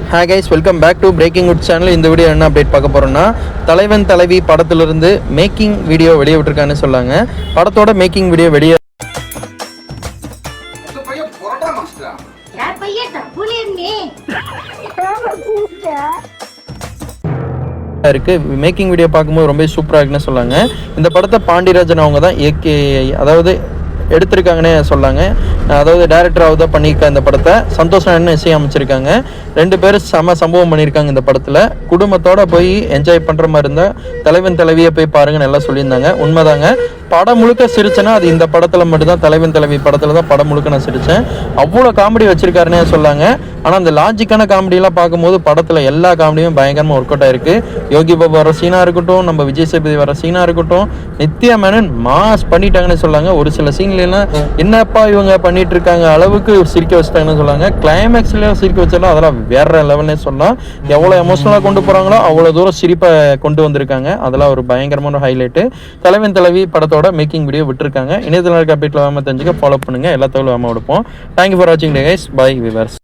Hi guys, welcome back to breaking good channel. இந்த video என்ன update பார்க்க போகிறோம்னா, தலைவன் தலைவி படத்திலிருந்து மேக்கிங் வீடியோ வெளியே விட்டுருக்கான்னு சொல்லாங்க. படத்தோட மேக்கிங் வீடியோ வெளியே இருக்கு. மேக்கிங் வீடியோ பார்க்கும்போது ரொம்ப சூப்பராக இருக்குன்னு சொல்லாங்க. இந்த படத்தை பாண்டியராஜன் அவங்க தான் அதாவது எடுத்திருக்காங்கன்னே சொல்லாங்க. அதாவது டைரக்டராக தான் பண்ணியிருக்க இந்த படத்தை சந்தோஷ் நாராயணன் இசை அமைச்சிருக்காங்க. 2 பேரும் சம்பவம் பண்ணியிருக்காங்க. இந்த படத்தில் குடும்பத்தோடு போய் என்ஜாய் பண்ணுற மாதிரி இருந்தால் தலைவன் தலைவியை போய் பாருங்கன்னு எல்லாம் சொல்லியிருந்தாங்க. உண்மைதாங்க, படம் முழுக்க சிரிச்சேன்னா அது இந்த படத்தில் மட்டும்தான். தலைவன் தலைவி படத்தில் தான் படம் முழுக்க நான் சிரித்தேன். அவ்வளோ காமெடி வச்சிருக்காருன்னே சொல்லாங்க. ஆனால் அந்த லாஜிக்கான காமெடியெல்லாம் பார்க்கும்போது படத்தில் எல்லா காமெடியும் பயங்கரமாக ஒர்க் அவுட் ஆயிருக்கு. யோகி பாபு வர சீனாக இருக்கட்டும், நம்ம விஜய் சேதுபதி வர சீனாக இருக்கட்டும், நித்யா மேனன் மாஸ் பண்ணிட்டாங்கன்னு சொல்லாங்க. ஒரு சில சீன்லாம் என்னப்பா இவங்க பண்ணிட்டு இருக்காங்க அளவுக்கு சிரிக்க வச்சுட்டாங்கன்னு சொல்லாங்க. கிளைமேக்ஸ்ல சிரிக்க வச்சாலும் அதெல்லாம் வேற லெவல்னே சொல்லலாம். எவ்வளோ எமோஷனலாக கொண்டு போகிறாங்களோ அவ்வளோ தூரம் சிரிப்பை கொண்டு வந்திருக்காங்க. அதெல்லாம் ஒரு பயங்கரமான ஹைலைட்டு. தலைவன் தலைவி படத்தோட மேக்கிங் வீடியோ விட்டுருக்காங்க. இணையத்தில் இருக்க அப்டேட்ல தெரிஞ்சுக்க ஃபாலோ பண்ணுங்க. எல்லா தகவலும் கொடுப்போம். தேங்க்யூ ஃபார் வாட்சிங் கைஸ். Bye viewers.